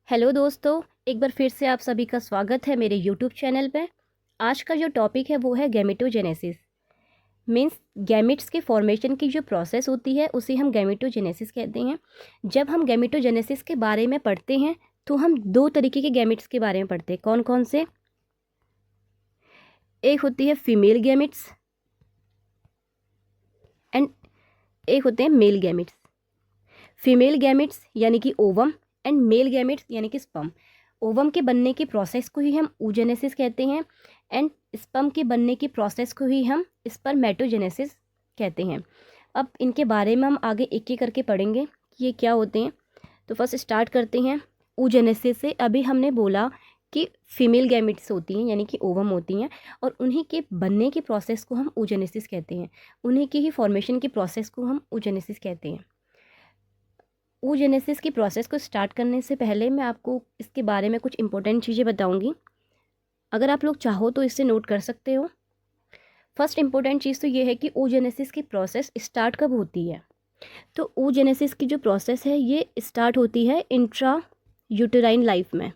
Hello दोस्तों, एक बार फिर से आप सभी का स्वागत है मेरे यूट्यूब चैनल पे। आज का जो टॉपिक है वो है गैमेटोजेनेसिस। मीन्स गैमेट्स के फॉर्मेशन की जो प्रोसेस होती है उसे हम गैमेटोजेनेसिस कहते हैं। जब हम गैमेटोजेनेसिस के बारे में पढ़ते हैं तो हम दो तरीके के गैमेट्स के बारे में पढ़ते हैं। कौन कौन से? एक होती है फीमेल गैमेट्स एंड एक होते हैं मेल गैमेट्स। फीमेल गैमेट्स यानी कि ओवम एंड मेल गैमेट्स यानी कि स्पर्म। ओवम के बनने की प्रोसेस को ही हम oogenesis कहते हैं एंड स्पर्म के बनने की प्रोसेस को ही हम स्पर्मेटोजेनेसिस कहते हैं। अब इनके बारे में हम आगे एक एक करके पढ़ेंगे कि ये क्या होते हैं। तो फर्स्ट स्टार्ट करते हैं oogenesis से। अभी हमने बोला कि फीमेल गैमेट्स होती हैं यानी कि ओवम होती हैं और उन्हीं के बनने की प्रोसेस को हम oogenesis कहते हैं। उन्हीं की ही फॉर्मेशन की प्रोसेस को हम oogenesis कहते हैं। oogenesis की प्रोसेस को स्टार्ट करने से पहले मैं आपको इसके बारे में कुछ इंपॉर्टेंट चीज़ें बताऊंगी। अगर आप लोग चाहो तो इससे नोट कर सकते हो। फर्स्ट इंपॉर्टेंट चीज़ तो ये है कि oogenesis की प्रोसेस स्टार्ट कब होती है। तो oogenesis की जो प्रोसेस है ये स्टार्ट होती है इंट्रा यूटेराइन लाइफ में।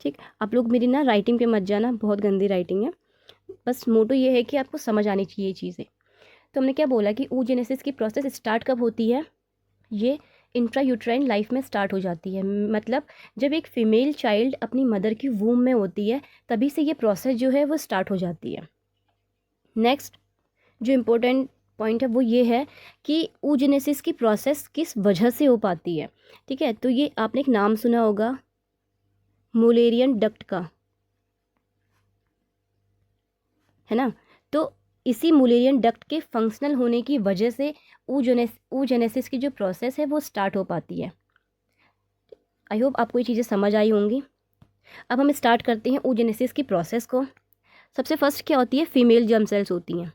ठीक, आप लोग मेरी ना राइटिंग पे मत जाना, बहुत गंदी राइटिंग है। बस मोटो ये है कि आपको समझ आनी चाहिए चीज़ें। तो हमने क्या बोला कि oogenesis की प्रोसेस स्टार्ट कब होती है, ये इंट्रा यूट्राइन लाइफ में स्टार्ट हो जाती है। मतलब जब एक फ़ीमेल चाइल्ड अपनी मदर की वूम में होती है तभी से ये प्रोसेस जो है वो स्टार्ट हो जाती है। नेक्स्ट जो इम्पोर्टेंट पॉइंट है वो ये है कि oogenesis की प्रोसेस किस वजह से हो पाती है। ठीक है, तो ये आपने एक नाम सुना होगा मुलेरियन डक्ट का, है ना। तो इसी मुलेरियन डक्ट के फंक्शनल होने की वजह से oogenesis की जो प्रोसेस है वो स्टार्ट हो पाती है। आई होप आपको ये चीज़ें समझ आई होंगी। अब हम स्टार्ट करते हैं oogenesis की प्रोसेस को। सबसे फर्स्ट क्या होती है, फीमेल जर्म सेल्स होती हैं।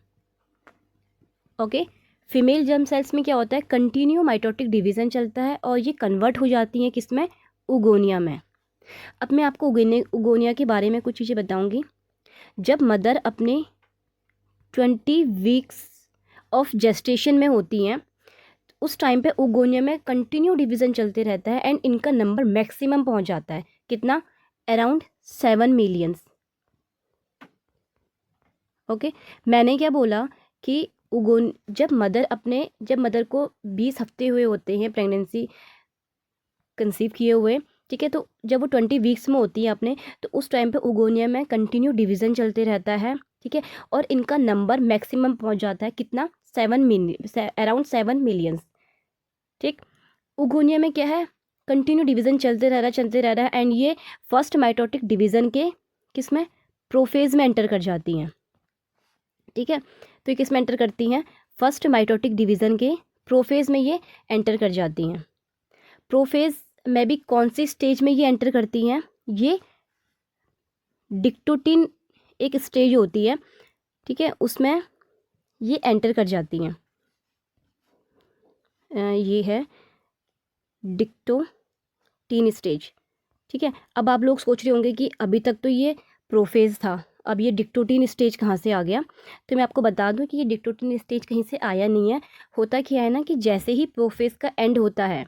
ओके, फीमेल जर्म सेल्स में क्या होता है, कंटिन्यू माइटोटिक डिवीज़न चलता है और ये कन्वर्ट हो जाती हैं किसमें, उगोनिया में। अब मैं आपको उगोनिया के बारे में कुछ चीज़ें बताऊंगी। जब मदर अपने 20 वीक्स ऑफ जेस्टेशन में होती हैं उस टाइम पे उगोनिया में कंटिन्यू डिवीज़न चलते रहता है एंड इनका नंबर मैक्सिमम पहुंच जाता है कितना, अराउंड 7 मिलियंस। ओके, मैंने क्या बोला कि जब मदर को 20 हफ्ते हुए होते हैं प्रेगनेंसी कंसीव किए हुए, ठीक है, तो जब वो 20 वीक्स में होती है अपने, तो उस टाइम पे उगोनिया में कंटिन्यू डिवीज़न चलते रहता है। ठीक है, और इनका नंबर मैक्सिमम पहुंच जाता है कितना, 7 मिलियन, अराउंड 7 मिलियंस। ठीक, उगोनिया में क्या है, कंटिन्यू डिवीज़न चलते रह रहा है एंड ये फर्स्ट माइटोटिक डिवीज़न के किसमें, प्रोफेज में एंटर कर जाती हैं। ठीक है, तो ये किस में एंटर करती हैं, फर्स्ट माइटोटिक डिवीज़न के प्रोफेज में ये एंटर कर जाती हैं। प्रोफेज में भी कौन सी स्टेज में ये एंटर करती हैं, ये डिक्टोटिन एक स्टेज होती है, ठीक है, उसमें ये एंटर कर जाती हैं। ये है डिक्टोटिन स्टेज। ठीक है, अब आप लोग सोच रहे होंगे कि अभी तक तो ये प्रोफेज था, अब ये डिक्टोटिन स्टेज कहाँ से आ गया। तो मैं आपको बता दूं कि ये डिक्टोटिन स्टेज कहीं से आया नहीं है। होता क्या है ना कि जैसे ही प्रोफेज का एंड होता है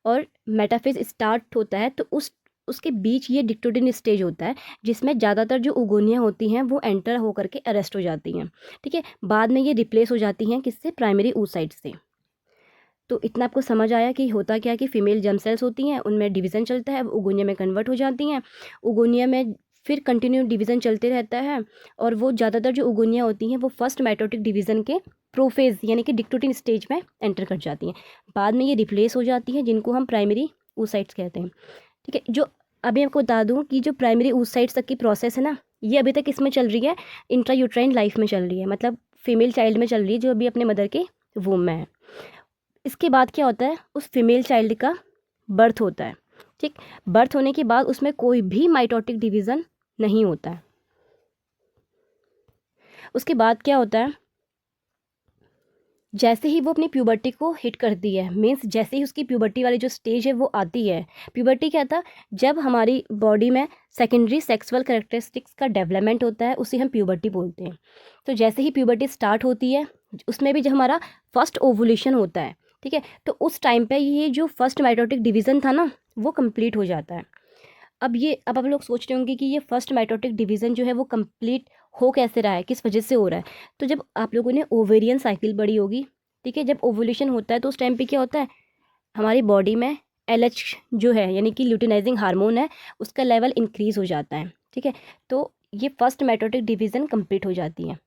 और मेटाफेज स्टार्ट होता है तो उसके बीच ये डिक्टोटिन स्टेज होता है जिसमें ज़्यादातर जो उगोनियाँ होती हैं वो एंटर होकर के अरेस्ट हो जाती हैं। ठीक है, बाद में ये रिप्लेस हो जाती हैं किससे, प्राइमरी oocyte से। तो इतना आपको समझ आया कि होता क्या है कि फीमेल जर्म सेल्स होती हैं, उनमें डिवीज़न चलता है, उगोनिया में कन्वर्ट हो जाती हैं। उगोनिया में फिर कंटिन्यू डिवीज़न चलते रहता है और वो ज़्यादातर जो उगोनिया होती हैं वो फर्स्ट माइटोटिक डिवीज़न के प्रोफेज यानी कि डिक्टोटिन स्टेज में एंटर कर जाती हैं। बाद में ये रिप्लेस हो जाती हैं जिनको हम प्राइमरी oocytes कहते हैं। ठीक है, जो अभी आपको बता दूँ कि जो प्राइमरी oocytes तक की प्रोसेस है ना, ये अभी तक इसमें चल रही है, इंट्रा यूट्राइन लाइफ में चल रही है, मतलब फीमेल चाइल्ड में चल रही है जो अभी अपने मदर के वूम में है। इसके बाद क्या होता है, उस फीमेल चाइल्ड का बर्थ होता है। ठीक, बर्थ होने के बाद उसमें कोई भी माइटोटिक डिवीज़न नहीं होता है। उसके बाद क्या होता है, जैसे ही वो अपनी प्यूबर्टी को हिट करती है, मीन्स जैसे ही उसकी प्यूबर्टी वाली जो स्टेज है वो आती है। प्यूबर्टी क्या था, जब हमारी बॉडी में सेकेंडरी सेक्सुअल कैरेक्टरिस्टिक्स का डेवलपमेंट होता है उसे हम प्यूबर्टी बोलते हैं। तो जैसे ही प्यूबर्टी स्टार्ट होती है उसमें भी जब हमारा फर्स्ट ओवुलेशन होता है ठीक है। तो उस टाइम पे ये जो फर्स्ट माइटोटिक डिवीज़न था ना, वो कंप्लीट हो जाता है। अब आप लोग सोच रहे होंगे कि ये फर्स्ट माइटोटिक डिवीज़न जो है वो कंप्लीट हो कैसे रहा है, किस वजह से हो रहा है। तो जब आप लोगों ने ओवेरियन साइकिल पढ़ी होगी, ठीक है, जब ओवुलेशन होता है तो उस टाइम पे क्या होता है, हमारी बॉडी में LH जो है यानी कि ल्यूटिनाइजिंग हार्मोन है, उसका लेवल इंक्रीज़ हो जाता है, ठीक है। तो ये फर्स्ट माइटोटिक डिवीज़न कंप्लीट हो जाती है।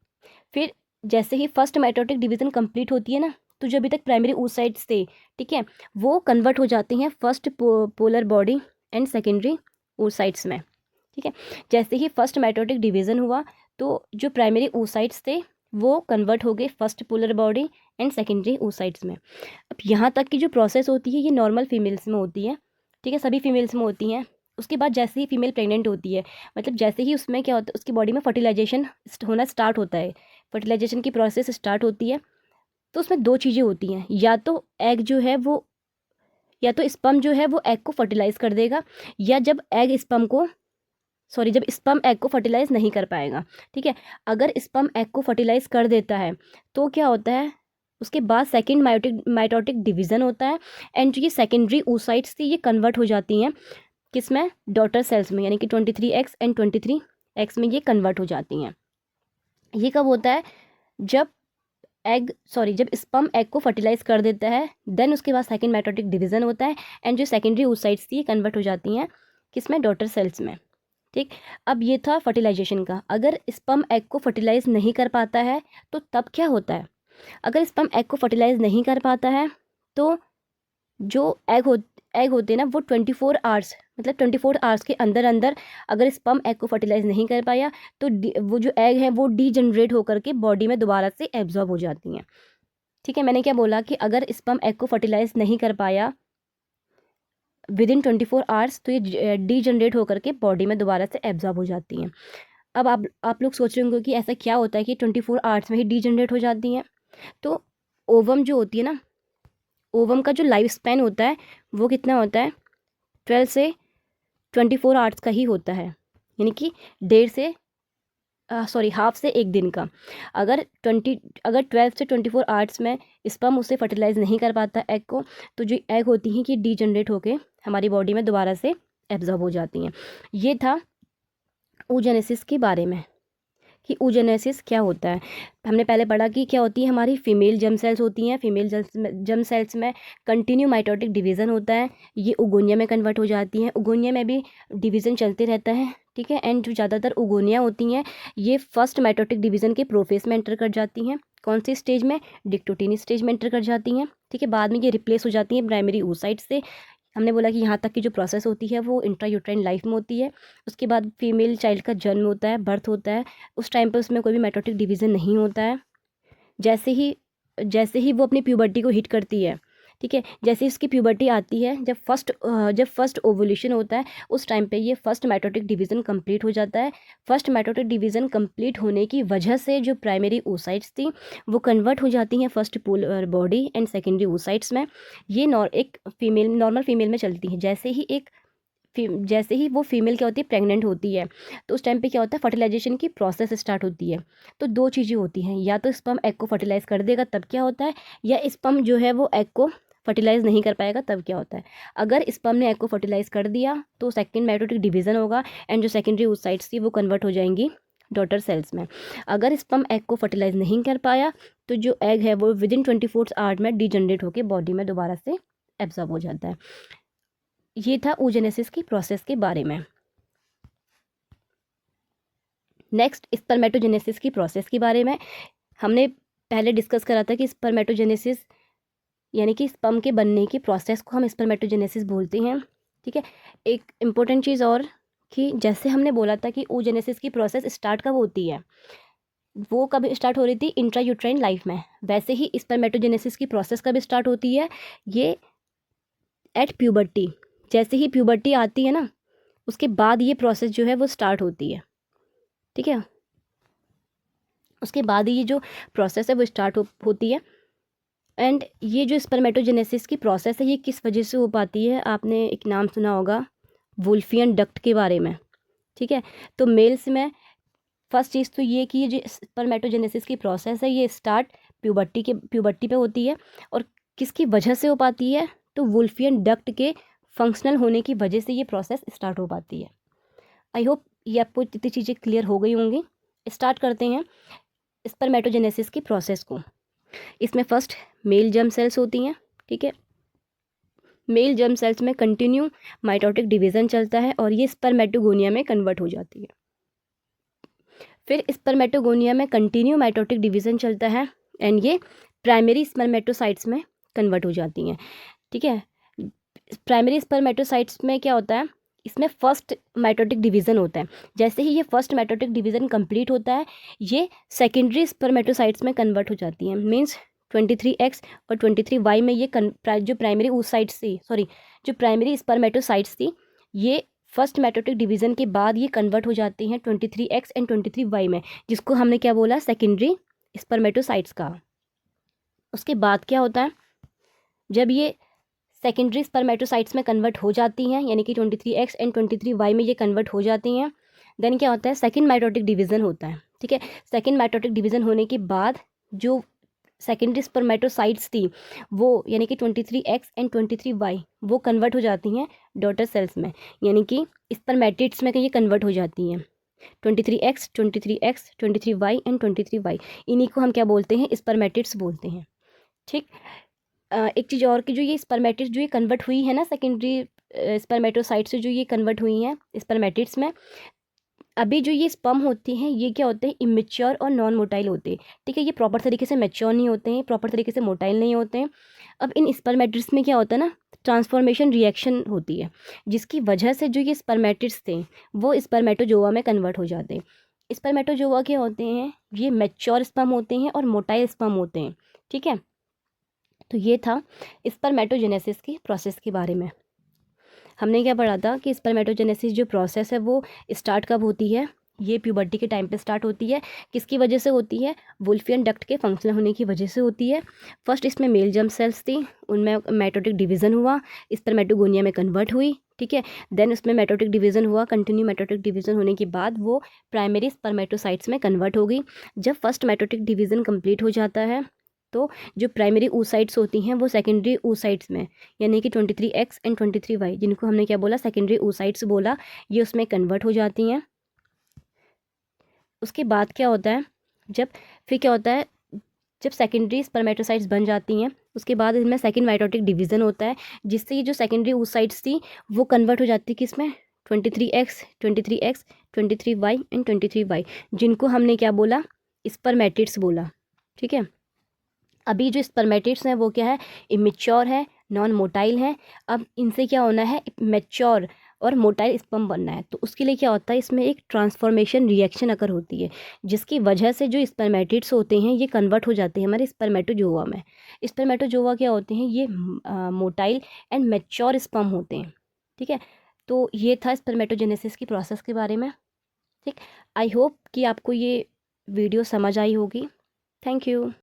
फिर जैसे ही फर्स्ट माइटोटिक डिवीज़न कंप्लीट होती है ना, तो जो अभी तक प्राइमरी oocytes थे, ठीक है, वो कन्वर्ट हो जाते हैं first polar body and secondary oocytes में, ठीक है। जैसे ही फर्स्ट माइटोटिक डिवीज़न हुआ तो जो प्राइमरी oocytes थे वो कन्वर्ट हो गए first polar body and secondary oocytes में। अब यहाँ तक की जो प्रोसेस होती है ये नॉर्मल फीमेल्स में होती है, ठीक है, सभी फीमेल्स में होती हैं। उसके बाद जैसे ही फीमेल प्रेग्नेंट होती है, मतलब जैसे ही उसमें क्या होता है, उसकी बॉडी में फर्टिलाइजेशन होना स्टार्ट होता है, फर्टिलाइजेशन की प्रोसेस स्टार्ट होती है, तो उसमें दो चीज़ें होती हैं, या तो एग जो है वो, या तो स्पर्म जो है वो एग को फर्टिलाइज़ कर देगा, या जब एग स्पर्म को जब स्पर्म एग को फर्टिलाइज़ नहीं कर पाएगा, ठीक है। अगर स्पर्म एग को फर्टिलाइज़ कर देता है तो क्या होता है, उसके बाद सेकेंड माइटोटिक डिवीज़न होता है, एंड जो ये सेकेंडरी oocytes थी ये कन्वर्ट हो जाती हैं किस में, डॉटर सेल्स में, यानी कि 23X एंड 23X में ये कन्वर्ट हो जाती हैं। ये कब होता है, जब जब स्पर्म एग को फर्टिलाइज कर देता है, देन उसके बाद सेकेंड माइटोटिक डिवीज़न होता है, एंड जो सेकेंडरी oocytes थी कन्वर्ट हो जाती हैं किस में, डॉटर सेल्स में, ठीक। अब ये था फर्टिलाइजेशन का। अगर स्पर्म एग को फर्टिलाइज नहीं कर पाता है तो तब क्या होता है, अगर स्पर्म एग को फर्टिलाइज नहीं कर पाता है तो जो एग होते हैं ना, वो 24 आवर्स, मतलब 24 आवर्स के अंदर अंदर अगर स्पर्म एग को फर्टिलाइज नहीं कर पाया तो वो जो एग है वो डीजनरेट होकर के बॉडी में दोबारा से एब्जॉर्ब हो जाती हैं, ठीक है। मैंने क्या बोला कि अगर स्पर्म एग को फर्टिलाइज नहीं कर पाया विद इन 24 आवर्स तो ये डीजनरेट होकर के बॉडी में दोबारा से एब्जॉर्ब हो जाती हैं। अब आप लोग सोच रहे होंगे कि ऐसा क्या होता है कि 24 आवर्स में ही डीजनरेट हो जाती हैं। तो ओवम जो होती है ना, ओवम का जो लाइफ स्पैन होता है वो कितना होता है, 12 से 24 आवर्स का ही होता है, यानी कि हाफ से एक दिन का। अगर 12 से 24 आवर्स में स्पर्म उससे फर्टिलाइज नहीं कर पाता एग को, तो जो एग होती हैं कि डीजनरेट होके हमारी बॉडी में दोबारा से एब्जॉर्ब हो जाती हैं। ये था oogenesis के बारे में कि oogenesis क्या होता है। हमने पहले पढ़ा कि क्या होती है, हमारी फीमेल जर्म सेल्स होती हैं, फीमेल जर्म सेल्स में कंटिन्यू माइटोटिक डिवीज़न होता है, ये उगोनिया में कन्वर्ट हो जाती हैं, उगोनिया में भी डिवीज़न चलते रहता है, ठीक है। एंड जो ज़्यादातर उगोनिया होती हैं ये फर्स्ट माइटोटिक डिवीज़न के प्रोफेस में एंटर कर जाती हैं, कौन सी स्टेज में, डिक्टोटीनी स्टेज में एंटर कर जाती हैं, ठीक है। बाद में ये रिप्लेस हो जाती हैं प्राइमरी oocyte से। हमने बोला कि यहाँ तक की जो प्रोसेस होती है वो इंट्रायूट्राइन लाइफ में होती है। उसके बाद फीमेल चाइल्ड का जन्म होता है, बर्थ होता है, उस टाइम पर उसमें कोई भी माइटोटिक डिवीज़न नहीं होता है। जैसे ही वो अपनी प्यूबर्टी को हिट करती है, ठीक है, जैसे ही उसकी प्यूबर्टी आती है, जब फर्स्ट ओवुलेशन होता है उस टाइम पे ये फर्स्ट माइटोटिक डिवीज़न कंप्लीट हो जाता है। फर्स्ट माइटोटिक डिवीज़न कंप्लीट होने की वजह से जो प्राइमरी oocytes थी वो कन्वर्ट हो जाती हैं first polar body and secondary oocytes में। ये नॉर्मल फीमेल में चलती है। जैसे ही वो फीमेल क्या होती है, प्रेग्नेंट होती है, तो उस टाइम पे क्या होता है, फर्टिलाइजेशन की प्रोसेस स्टार्ट होती है। तो दो चीज़ें होती हैं, या तो स्पर्म एग को फर्टिलाइज़ कर देगा तब क्या होता है, या स्पर्म जो है वो एग को फर्टिलाइज़ नहीं कर पाएगा तब क्या होता है। अगर स्पर्म ने एग को फर्टिलाइज़ कर दिया तो सेकेंड माइटोटिक डिवीज़न होगा, एंड जो सेकेंडरी oocytes थी वो कन्वर्ट हो जाएंगी डॉटर सेल्स में। अगर स्पर्म एग को फर्टिलाइज़ नहीं कर पाया तो जो एग है वो विद इन 24 आवर्स में डीजनरेट होकर बॉडी में दोबारा से एब्जॉर्ब हो जाता है। ये था oogenesis की प्रोसेस के बारे में। नेक्स्ट स्पर्मेटोजेनेसिस की प्रोसेस के बारे में हमने पहले डिस्कस करा था कि स्पर्मेटोजेनेसिस यानी कि स्पर्म के बनने की प्रोसेस को हम स्पर्मेटोजेनेसिस बोलते हैं, ठीक है। एक इम्पोर्टेंट चीज़ और कि जैसे हमने बोला था कि oogenesis की प्रोसेस स्टार्ट कब होती है, वो कब स्टार्ट हो रही थी, इंट्रायूट्राइन लाइफ में, वैसे ही स्पर्मेटोजेनेसिस की प्रोसेस कब स्टार्ट होती है, ये एट प्यूबर्टी। जैसे ही प्यूबर्टी आती है ना उसके बाद ये प्रोसेस जो है वो स्टार्ट होती है, ठीक है। उसके बाद ही ये जो प्रोसेस है वो स्टार्ट होती है। एंड ये जो स्पर्मेटोजेनेसिस की प्रोसेस है ये किस वजह से हो पाती है, आपने एक नाम सुना होगा वुल्फियन डक्ट के बारे में, ठीक है। तो मेल्स में फर्स्ट चीज़ तो ये कि ये जो स्पर्मेटोजेनेसिस की प्रोसेस है ये स्टार्ट प्यूबर्टी पे होती है, और किसकी वजह से हो पाती है? तो वुल्फियन डक्ट के फंक्शनल होने की वजह से ये प्रोसेस स्टार्ट हो पाती है। आई होप ये आपको इतनी चीज़ें क्लियर हो गई होंगी। स्टार्ट करते हैं स्पर्मेटोजेनेसिस की प्रोसेस को। इसमें फर्स्ट मेल जर्म सेल्स होती हैं, ठीक है। मेल जर्म सेल्स में कंटिन्यू माइटोटिक डिवीज़न चलता है और ये स्पर्मेटोगोनिया में कन्वर्ट हो जाती है। फिर स्पर्मेटोगोनिया में कंटिन्यू माइटोटिक डिवीज़न चलता है एंड ये प्राइमरी स्पर्मेटोसाइट्स में कन्वर्ट हो जाती हैं, ठीक है। प्राइमरी स्पर्मेटोसाइट्स में क्या होता है? इसमें फर्स्ट माइटोटिक डिवीज़न होता है। जैसे ही ये फर्स्ट माइटोटिक डिवीज़न कंप्लीट होता है, ये सेकेंडरी स्पर्मेटोसाइट्स में कन्वर्ट हो जाती हैं। मीन्स 23X और 23Y में ये जो प्राइमरी oocytes थी, सॉरी, जो प्राइमरी स्पर्मेटोसाइट्स थी, ये फर्स्ट माइटोटिक डिवीज़न के बाद ये कन्वर्ट हो जाती हैं 23X एंड 23Y में, जिसको हमने क्या बोला? सेकेंडरी स्पर्मेटोसाइट्स कहा। उसके बाद क्या होता है? जब ये सेकेंडरी स्पर्मेटोसाइट्स में कन्वर्ट हो जाती हैं, यानी कि 23X एंड 23Y में ये कन्वर्ट हो जाती हैं, देन क्या होता है? सेकेंड माइटोटिक डिवीज़न होता है, ठीक है। सेकेंड माइटोटिक डिवीज़न होने के बाद जो सेकेंडरी स्पर्मेटोसाइट्स थी वो, यानी कि 23X एंड 23Y, वो कन्वर्ट हो जाती हैं डॉटर सेल्स में, यानी कि स्पर्मेटिड्स में ये कन्वर्ट हो जाती हैं। 23X, 23X, 23Y and 23Y, इन्हीं को हम क्या बोलते हैं? स्पर्मेटिड्स बोलते हैं, ठीक। एक चीज़ और कि जो ये स्पर्मेटिड्स जो ये कन्वर्ट हुई है ना सेकेंडरी स्पर्मेटोसाइट से, जो ये कन्वर्ट हुई हैं स्पर्मेटिड्स में, अभी जो ये स्पर्म होती हैं ये क्या होते हैं? इमेच्योर और नॉन मोटाइल होते हैं, ठीक है। ये प्रॉपर तरीके से मैच्योर नहीं होते हैं, प्रॉपर तरीके से मोटाइल नहीं होते हैं। अब इन स्पर्मेटिड्स में क्या होता है ना, ट्रांसफॉर्मेशन रिएक्शन होती है, जिसकी वजह से जो ये स्पर्मेटिड्स थे वो स्पर्मेटोजोआ में कन्वर्ट हो जाते हैं। स्पर्मेटोजोआ क्या होते हैं? ये मैच्योर स्पर्म होते हैं और मोटाइल स्पर्म होते हैं, ठीक है। तो ये था स्पर्मेटोजेनेसिस की प्रोसेस के बारे में। हमने क्या पढ़ा था कि स्पर्मेटोजेनेसिस जो प्रोसेस है वो स्टार्ट कब होती है? ये प्यूबर्टी के टाइम पे स्टार्ट होती है। किसकी वजह से होती है? वुल्फियन डक्ट के फंक्शनल होने की वजह से होती है। फर्स्ट इसमें मेल जर्म सेल्स थी, उनमें माइटोटिक डिवीज़न हुआ, स्पर्मेटोगोनिया में कन्वर्ट हुई, ठीक है। देन उसमें माइटोटिक डिवीज़न हुआ, कंटिन्यू माइटोटिक डिवीज़न होने के बाद वो प्राइमरी स्पर्मेटोसाइट्स में कन्वर्ट हो गई। जब फर्स्ट माइटोटिक डिवीज़न कंप्लीट हो जाता है तो जो प्राइमरी oocytes होती हैं वो सेकेंडरी oocytes में, यानी कि 23X एंड 23Y, जिनको हमने क्या बोला? सेकेंडरी oocytes बोला, ये उसमें कन्वर्ट हो जाती हैं। उसके बाद क्या होता है? फिर क्या होता है? जब सेकेंडरी स्पर्मेटोसाइट्स बन जाती हैं उसके बाद इनमें सेकेंड माइटोटिक डिवीज़न होता है, जिससे ये जो सेकेंडरी oocytes थी वो कन्वर्ट हो जाती है किसमें? 23X, 23X, 23Y and 23Y, जिनको हमने क्या बोला? स्पर्मेटिड्स बोला, ठीक है। अभी जो स्पर्मेटिड्स हैं वो क्या है? इमेच्योर है, नॉन मोटाइल है। अब इनसे क्या होना है? मैच्योर और मोटाइल स्पर्म बनना है, तो उसके लिए क्या होता है? इसमें एक ट्रांसफॉर्मेशन रिएक्शन अगर होती है, जिसकी वजह से जो स्पर्मेटिड्स होते हैं ये कन्वर्ट हो जाते हैं हमारे स्पर्मेटोजोआ में। स्पर्मेटोजोआ क्या होते हैं? ये मोटाइल एंड मैच्योर स्पर्म होते हैं, ठीक है। तो ये था स्पर्मेटोजेनेसिस की प्रोसेस के बारे में, ठीक। आई होप कि आपको ये वीडियो समझ आई होगी। Thank you.